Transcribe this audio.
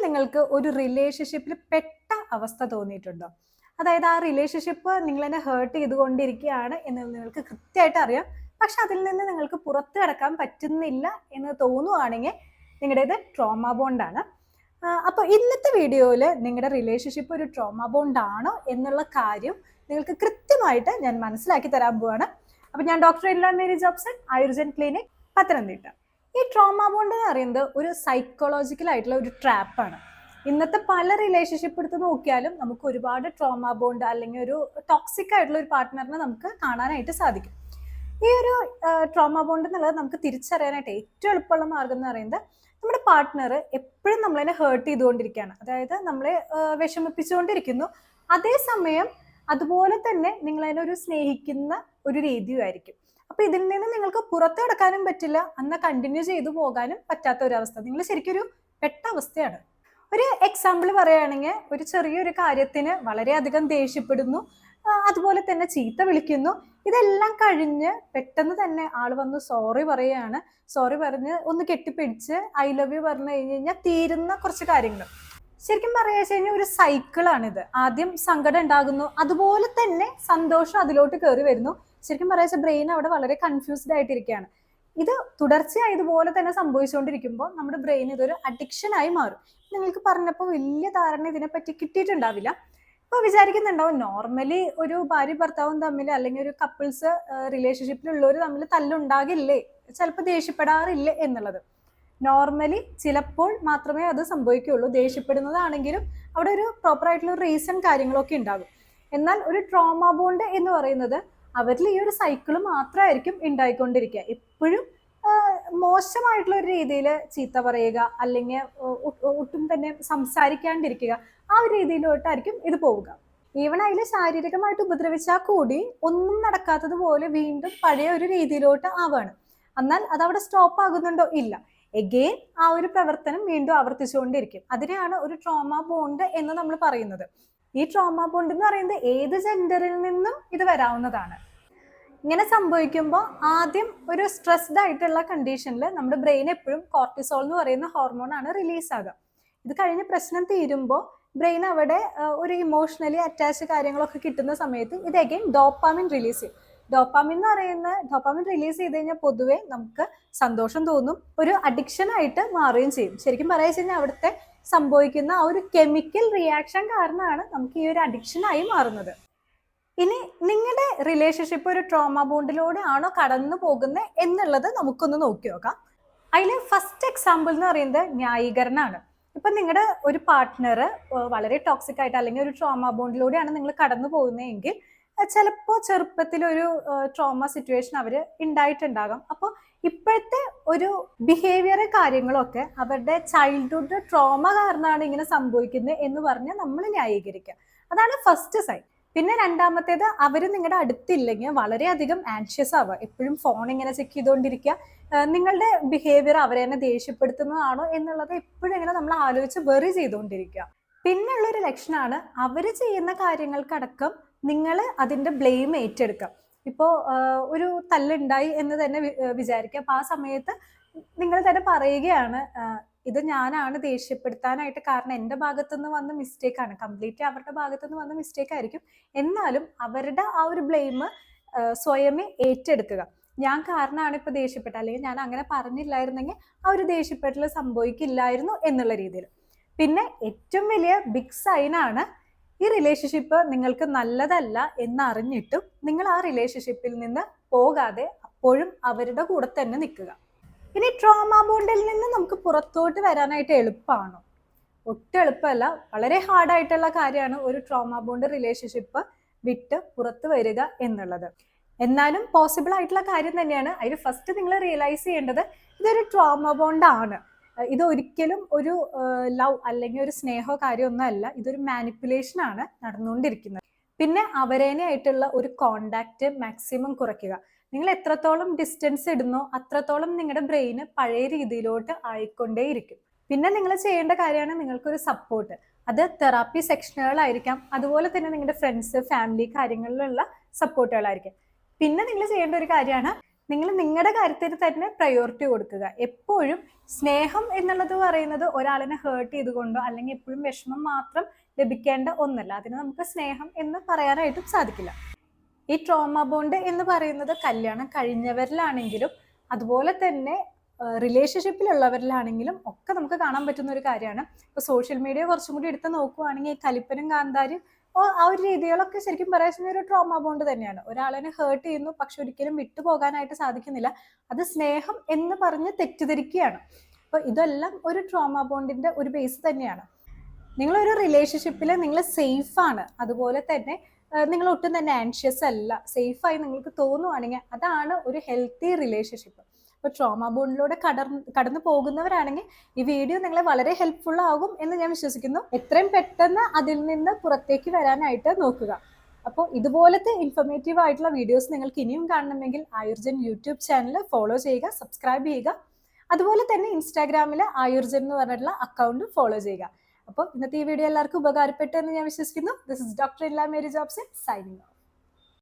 നിങ്ങൾക്ക് ഒരു റിലേഷൻഷിപ്പിൽ പെട്ട അവസ്ഥ തോന്നിയിട്ടുണ്ടോ? അതായത് ആ റിലേഷൻഷിപ്പ് നിങ്ങളെന്നെ ഹേർട്ട് ചെയ്തുകൊണ്ടിരിക്കുകയാണ് എന്ന് നിങ്ങൾക്ക് കൃത്യമായിട്ട് അറിയാം. പക്ഷെ അതിൽ നിന്ന് നിങ്ങൾക്ക് പുറത്ത് കടക്കാൻ പറ്റുന്നില്ല എന്ന് തോന്നുവാണെങ്കിൽ നിങ്ങളുടേത് ട്രോമ ബോണ്ടാണ്. അപ്പോൾ ഇന്നത്തെ വീഡിയോയിൽ നിങ്ങളുടെ റിലേഷൻഷിപ്പ് ഒരു ട്രോമ ബോണ്ട് ആണോ എന്നുള്ള കാര്യം നിങ്ങൾക്ക് കൃത്യമായിട്ട് ഞാൻ മനസ്സിലാക്കി തരാൻ പോവാണ്. അപ്പോൾ ഞാൻ ഡോക്ടർ എല്ല മേരി ജോബ്സൺ, ആയുർജൻ ക്ലിനിക്, പത്തനംതിട്ട. ഈ ട്രോമ ബോണ്ട് എന്ന് പറയുന്നത് ഒരു സൈക്കോളജിക്കൽ ആയിട്ടുള്ള ഒരു ട്രാപ്പാണ്. ഇന്നത്തെ പല റിലേഷൻഷിപ്പ് എടുത്ത് നോക്കിയാലും നമുക്ക് ഒരുപാട് ട്രോമ ബോണ്ട് അല്ലെങ്കിൽ ഒരു ടോക്സിക് ആയിട്ടുള്ള ഒരു പാർട്ട്ണറിനെ നമുക്ക് കാണാനായിട്ട് സാധിക്കും. ഈ ഒരു ട്രോമ ബോണ്ട് എന്നുള്ളത് നമുക്ക് തിരിച്ചറിയാനായിട്ട് ഏറ്റവും എളുപ്പമുള്ള മാർഗം എന്ന് പറയുന്നത് നമ്മുടെ പാർട്ട്ണർ എപ്പോഴും നമ്മളതിനെ ഹേർട്ട് ചെയ്തുകൊണ്ടിരിക്കുകയാണ്, അതായത് നമ്മളെ വിഷമിപ്പിച്ചുകൊണ്ടിരിക്കുന്നു. അതേസമയം അതുപോലെ തന്നെ നിങ്ങളതിനെ ഒരു സ്നേഹിക്കുന്ന ഒരു രീതിയുമായിരിക്കും. അപ്പൊ ഇതിൽ നിന്ന് നിങ്ങൾക്ക് പുറത്തു കിടക്കാനും പറ്റില്ല, അന്ന് കണ്ടിന്യൂ ചെയ്തു പോകാനും പറ്റാത്ത ഒരു അവസ്ഥ. നിങ്ങൾ ശരിക്കും ഒരു പെട്ട അവസ്ഥയാണ്. ഒരു എക്സാമ്പിൾ പറയുകയാണെങ്കിൽ, ഒരു ചെറിയൊരു കാര്യത്തിന് വളരെയധികം ദേഷ്യപ്പെടുന്നു, അതുപോലെ തന്നെ ചീത്ത വിളിക്കുന്നു. ഇതെല്ലാം കഴിഞ്ഞ് പെട്ടെന്ന് തന്നെ ആള് വന്ന് സോറി പറയുകയാണ്. സോറി പറഞ്ഞ് ഒന്ന് കെട്ടിപ്പിടിച്ച് ഐ ലവ് യു പറഞ്ഞു കഴിഞ്ഞാൽ തീരുന്ന കുറച്ച് കാര്യങ്ങൾ. ശരിക്കും പറയാ കഴിഞ്ഞാൽ ഒരു സൈക്കിളാണിത്. ആദ്യം സങ്കടം ഉണ്ടാകുന്നു, അതുപോലെ തന്നെ സന്തോഷം അതിലോട്ട് കയറി വരുന്നു. ശരിക്കും പറയാ ബ്രെയിൻ അവിടെ വളരെ കൺഫ്യൂസ്ഡ് ആയിട്ടിരിക്കുകയാണ്. ഇത് തുടർച്ചയായി ഇതുപോലെ തന്നെ സംഭവിച്ചുകൊണ്ടിരിക്കുമ്പോൾ നമ്മുടെ ബ്രെയിൻ ഇതൊരു അഡിക്ഷൻ ആയി മാറും. നിങ്ങൾക്ക് പറഞ്ഞപ്പോൾ വലിയ ധാരണ ഇതിനെപ്പറ്റി കിട്ടിയിട്ടുണ്ടാവില്ല. ഇപ്പൊ വിചാരിക്കുന്നുണ്ടാവും, നോർമലി ഒരു ഭാര്യ ഭർത്താവും തമ്മിൽ അല്ലെങ്കിൽ ഒരു കപ്പിൾസ് റിലേഷൻഷിപ്പിലുള്ളവർ തമ്മിൽ തല്ലുണ്ടാകില്ലേ, ചിലപ്പോൾ ദേഷ്യപ്പെടാറില്ലേ എന്നുള്ളത്. നോർമലി ചിലപ്പോൾ മാത്രമേ അത് സംഭവിക്കുകയുള്ളൂ. ദേഷ്യപ്പെടുന്നതാണെങ്കിലും അവിടെ ഒരു പ്രോപ്പർ ആയിട്ടുള്ള റീസൺ കാര്യങ്ങളൊക്കെ ഉണ്ടാകും. എന്നാൽ ഒരു ട്രോമ ബോണ്ട് എന്ന് പറയുന്നത് അവരിൽ ഈ ഒരു സൈക്കിള് മാത്രമായിരിക്കും ഉണ്ടായിക്കൊണ്ടിരിക്കുക. എപ്പോഴും മോശമായിട്ടുള്ള ഒരു രീതിയിൽ ചീത്ത പറയുക, അല്ലെങ്കിൽ ഒട്ടും തന്നെ സംസാരിക്കാണ്ടിരിക്കുക, ആ ഒരു രീതിയിലോട്ടായിരിക്കും ഇത് പോവുക. ഈവൻ അതിൽ ശാരീരികമായിട്ട് ഉപദ്രവിച്ചാൽ കൂടി ഒന്നും നടക്കാത്തതുപോലെ വീണ്ടും പഴയ ഒരു രീതിയിലോട്ട് ആവാണ്. എന്നാൽ അതവിടെ സ്റ്റോപ്പ് ആകുന്നുണ്ടോ? ഇല്ല. എഗെയിൻ ആ ഒരു പ്രവർത്തനം വീണ്ടും ആവർത്തിച്ചുകൊണ്ടിരിക്കും. അതിനെയാണ് ഒരു ട്രോമ ബോണ്ട് എന്ന് നമ്മൾ പറയുന്നത്. ഈ ട്രോമ ബോണ്ട് എന്ന് പറയുന്നത് ഏത് ജെൻഡറിൽ നിന്നും ഇത് വരാവുന്നതാണ്. ഇങ്ങനെ സംഭവിക്കുമ്പോൾ ആദ്യം ഒരു സ്ട്രെസ്ഡ് ആയിട്ടുള്ള കണ്ടീഷനിൽ നമ്മുടെ ബ്രെയിൻ എപ്പോഴും കോർട്ടിസോൾ എന്ന് പറയുന്ന ഹോർമോണാണ് റിലീസ് ആകുക. ഇത് കഴിഞ്ഞ് പ്രശ്നം തീരുമ്പോൾ ബ്രെയിൻ അവിടെ ഒരു ഇമോഷണലി അറ്റാച്ച് കാര്യങ്ങളൊക്കെ കിട്ടുന്ന സമയത്ത് ഇത് അഗെയിൻ ഡോപ്പാമിൻ റിലീസ് ചെയ്യും. ഡോപ്പാമിൻ റിലീസ് ചെയ്ത് കഴിഞ്ഞാൽ പൊതുവെ നമുക്ക് സന്തോഷം തോന്നും, ഒരു അഡിക്ഷൻ ആയിട്ട് മാറുകയും ചെയ്യും. ശരിക്കും പറയാ കഴിഞ്ഞാൽ അവിടുത്തെ സംഭവിക്കുന്ന ആ ഒരു കെമിക്കൽ റിയാക്ഷൻ കാരണമാണ് നമുക്ക് ഈ ഒരു അഡിക്ഷൻ ആയി മാറുന്നത്. ഇനി നിങ്ങളുടെ റിലേഷൻഷിപ്പ് ഒരു ട്രോമ ബോണ്ടിലൂടെ ആണോ കടന്നു പോകുന്നത് എന്നുള്ളത് നമുക്കൊന്ന് നോക്കി നോക്കാം. അതിൽ ഫസ്റ്റ് എക്സാമ്പിൾ എന്ന് പറയുന്നത് ന്യായീകരണമാണ്. ഇപ്പൊ നിങ്ങളുടെ ഒരു പാർട്ട്ണർ വളരെ ടോക്സിക് ആയിട്ട് അല്ലെങ്കിൽ ഒരു ട്രോമ ബോണ്ടിലൂടെയാണ് നിങ്ങൾ കടന്നു പോകുന്നതെങ്കിൽ ചിലപ്പോൾ ചെറുപ്പത്തിലൊരു ട്രോമ സിറ്റുവേഷൻ അവർ ഉണ്ടായിട്ടുണ്ടാകാം. അപ്പോൾ ഇപ്പോഴത്തെ ഒരു ബിഹേവിയർ കാര്യങ്ങളൊക്കെ അവരുടെ ചൈൽഡ്ഹുഡ് ട്രോമ കാരണമാണ് ഇങ്ങനെ സംഭവിക്കുന്നത് എന്ന് പറഞ്ഞ് നമ്മൾ ന്യായീകരിക്കുക. അതാണ് ഫസ്റ്റ് സൈൻ. പിന്നെ രണ്ടാമത്തേത്, അവർ നിങ്ങളുടെ അടുത്തില്ലെങ്കിൽ വളരെയധികം ആൻഷ്യസ് ആവുക, എപ്പോഴും ഫോൺ ഇങ്ങനെ ചെക്ക് ചെയ്തുകൊണ്ടിരിക്കുക. നിങ്ങളുടെ ബിഹേവിയർ അവരെ തന്നെ ദേഷ്യപ്പെടുത്തുന്നതാണോ എന്നുള്ളത് എപ്പോഴും ഇങ്ങനെ നമ്മൾ ആലോചിച്ച് വെറി ചെയ്തുകൊണ്ടിരിക്കുക. പിന്നെയുള്ളൊരു ലക്ഷണമാണ് അവർ ചെയ്യുന്ന കാര്യങ്ങൾക്കടക്കം നിങ്ങൾ അതിൻ്റെ ബ്ലെയിം ഏറ്റെടുക്കാം. ഇപ്പോൾ ഒരു തല്ലുണ്ടായി എന്ന് തന്നെ വിചാരിക്കുക. അപ്പോൾ ആ സമയത്ത് നിങ്ങൾ തന്നെ പറയുകയാണ്, ഇത് ഞാനാണ് ദേഷ്യപ്പെടുത്താനായിട്ട് കാരണം, എൻ്റെ ഭാഗത്തുനിന്ന് വന്ന മിസ്റ്റേക്കാണ്, കംപ്ലീറ്റ്ലി അവരുടെ ഭാഗത്തുനിന്ന് വന്ന മിസ്റ്റേക്ക് ആയിരിക്കും. എന്നാലും അവരുടെ ആ ഒരു ബ്ലെയിം സ്വയമേ ഏറ്റെടുക്കുക. ഞാൻ കാരണമാണ് ഇപ്പോൾ ദേഷ്യപ്പെട്ടത്, അല്ലെങ്കിൽ ഞാൻ അങ്ങനെ പറഞ്ഞില്ലായിരുന്നെങ്കിൽ ആ ഒരു ദേഷ്യപ്പെടൽ സംഭവിക്കില്ലായിരുന്നു എന്നുള്ള രീതിയിൽ. പിന്നെ ഏറ്റവും വലിയ ബിഗ് സൈനാണ്, ഈ റിലേഷൻഷിപ്പ് നിങ്ങൾക്ക് നല്ലതല്ല എന്നറിഞ്ഞിട്ടും നിങ്ങൾ ആ റിലേഷൻഷിപ്പിൽ നിന്ന് പോകാതെ അപ്പോഴും അവരുടെ കൂടെ തന്നെ നിൽക്കുക. ഇനി ട്രോമ ബോണ്ടിൽ നിന്ന് നമുക്ക് പുറത്തോട്ട് വരാനായിട്ട് എളുപ്പമാണോ? ഒട്ടും എളുപ്പമല്ല. വളരെ ഹാർഡായിട്ടുള്ള കാര്യമാണ് ഒരു ട്രോമ ബോണ്ട് റിലേഷൻഷിപ്പ് വിട്ട് പുറത്ത് വരിക എന്നുള്ളത്. എന്നാലും പോസിബിൾ ആയിട്ടുള്ള കാര്യം തന്നെയാണ്. അതിൽ ഫസ്റ്റ് നിങ്ങൾ റിയലൈസ് ചെയ്യേണ്ടത് ഇതൊരു ട്രോമ ബോണ്ട് ആണ്. ഇത് ഒരിക്കലും ഒരു ലവ് അല്ലെങ്കിൽ ഒരു സ്നേഹമോ കാര്യമൊന്നും അല്ല. ഇതൊരു മാനിപ്പുലേഷൻ ആണ് നടന്നുകൊണ്ടിരിക്കുന്നത്. പിന്നെ അവരേനായിട്ടുള്ള ഒരു കോണ്ടാക്ട് മാക്സിമം കുറയ്ക്കുക. നിങ്ങൾ എത്രത്തോളം ഡിസ്റ്റൻസ് ഇടുന്നോ അത്രത്തോളം നിങ്ങളുടെ ബ്രെയിന് പഴയ രീതിയിലോട്ട് ആയിക്കൊണ്ടേയിരിക്കും. പിന്നെ നിങ്ങൾ ചെയ്യേണ്ട കാര്യമാണ് നിങ്ങൾക്കൊരു സപ്പോർട്ട്. അത് തെറാപ്പി സെക്ഷനുകളായിരിക്കാം, അതുപോലെ തന്നെ നിങ്ങളുടെ ഫ്രണ്ട്സ്, ഫാമിലി കാര്യങ്ങളിലുള്ള സപ്പോർട്ടുകളായിരിക്കും. പിന്നെ നിങ്ങൾ ചെയ്യേണ്ട ഒരു കാര്യമാണ് നിങ്ങൾ നിങ്ങളുടെ കാര്യത്തിന് തന്നെ പ്രയോറിറ്റി കൊടുക്കുക. എപ്പോഴും സ്നേഹം എന്നുള്ളത് പറയുന്നത് ഒരാളിനെ ഹേർട്ട് ചെയ്തുകൊണ്ടോ അല്ലെങ്കിൽ എപ്പോഴും വിഷമം മാത്രം ലഭിക്കേണ്ട ഒന്നല്ല. അതിന് നമുക്ക് സ്നേഹം എന്ന് പറയാനായിട്ടും സാധിക്കില്ല. ഈ ട്രോമ ബോണ്ട് എന്ന് പറയുന്നത് കല്യാണം കഴിഞ്ഞവരിലാണെങ്കിലും അതുപോലെ തന്നെ റിലേഷൻഷിപ്പിലുള്ളവരിലാണെങ്കിലും ഒക്കെ നമുക്ക് കാണാൻ പറ്റുന്ന ഒരു കാര്യമാണ്. ഇപ്പൊ സോഷ്യൽ മീഡിയ കുറച്ചും കൂടി എടുത്ത് നോക്കുവാണെങ്കിൽ കലിപ്പനും കാന്താരും ആ ഒരു രീതികളൊക്കെ ശരിക്കും പറയാൻ ഒരു ട്രോമ ബോണ്ട് തന്നെയാണ്. ഒരാളിനെ ഹേർട്ട് ചെയ്യുന്നു, പക്ഷെ ഒരിക്കലും വിട്ടുപോകാനായിട്ട് സാധിക്കുന്നില്ല. അത് സ്നേഹം എന്ന് പറഞ്ഞ് തെറ്റിദ്ധരിക്കുകയാണ്. അപ്പൊ ഇതെല്ലാം ഒരു ട്രോമ ബോണ്ടിന്റെ ഒരു ബേസ് തന്നെയാണ്. നിങ്ങളൊരു റിലേഷൻഷിപ്പിൽ നിങ്ങൾ സേഫ് ആണ്, അതുപോലെ തന്നെ നിങ്ങൾ ഒട്ടും തന്നെ ആൻഷ്യസ് അല്ല, സേഫായി നിങ്ങൾക്ക് തോന്നുവാണെങ്കിൽ അതാണ് ഒരു ഹെൽത്തി റിലേഷൻഷിപ്പ്. ഇപ്പൊ ട്രോമ ബോണ്ടിലൂടെ കടന്നു പോകുന്നവരാണെങ്കിൽ ഈ വീഡിയോ നിങ്ങളെ വളരെ ഹെൽപ്ഫുൾ ആകും എന്ന് ഞാൻ വിശ്വസിക്കുന്നു. എത്രയും പെട്ടെന്ന് അതിൽ നിന്ന് പുറത്തേക്ക് വരാനായിട്ട് നോക്കുക. അപ്പോൾ ഇതുപോലത്തെ ഇൻഫർമേറ്റീവ് ആയിട്ടുള്ള വീഡിയോസ് നിങ്ങൾക്ക് ഇനിയും കാണണമെങ്കിൽ ആയുർജൻ യൂട്യൂബ് ചാനൽ ഫോളോ ചെയ്യുക, സബ്സ്ക്രൈബ് ചെയ്യുക. അതുപോലെ തന്നെ ഇൻസ്റ്റാഗ്രാമിൽ ആയുർജൻ എന്ന് പറഞ്ഞിട്ടുള്ള അക്കൗണ്ട് ഫോളോ ചെയ്യുക. അപ്പോൾ ഇന്നത്തെ ഈ വീഡിയോ എല്ലാവർക്കും ഉപകാരപ്പെട്ടു എന്ന് ഞാൻ വിശ്വസിക്കുന്നു. ദിസ് ഇസ് ഡോക്ടർ ഇല്ല മേരി ജോബ്സൺ സൈനിങ് ഓഫ്.